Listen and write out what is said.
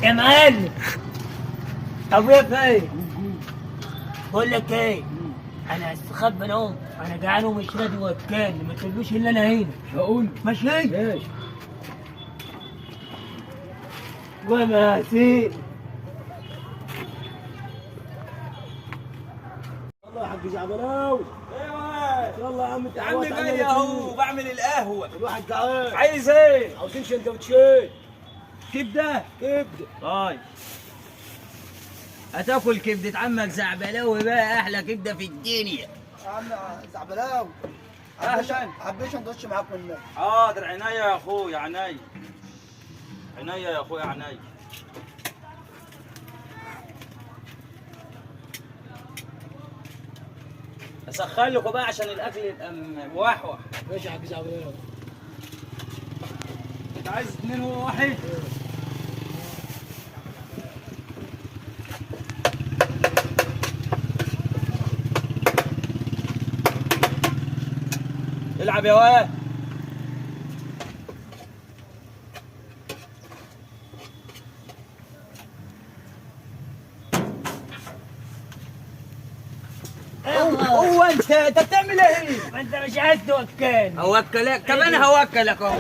يا معلم، ابويا فين؟ بقول لك ايه، انا هستخبى نوم، انا جعان ومش راضي وكان ما تقولوش الا انا هنا. هقول ماشي ماشي. وماسي. يلا يا حاج زعبلاوي. ايوه يلا يا عم يا التعوات عم عندنا جاي اهو كتير. بعمل القهوه. الواحد جعان. عايز ايه؟ عاوزين سندوتشين كبده. كبده. طيب هتاكل كبده عمك زعبلاوي بقى، احلى كبده في الدنيا. يا عم زعبلاوي، أهلاً. حبيش ندوش معاك والنبي. حاضر، عناية يا اخويا، عناية عناية يا اخويا، عناية. اسخن لكم بقى عشان الاكل يبقى موحوح. ماشي يا حاج زعبلاوي. انت عايز اتنين هو واحد؟ العب يا واد. هو انت بتعمل ايه؟ ما انت مش عايز توكلني. هوكلك كمان، هوكلك اهو.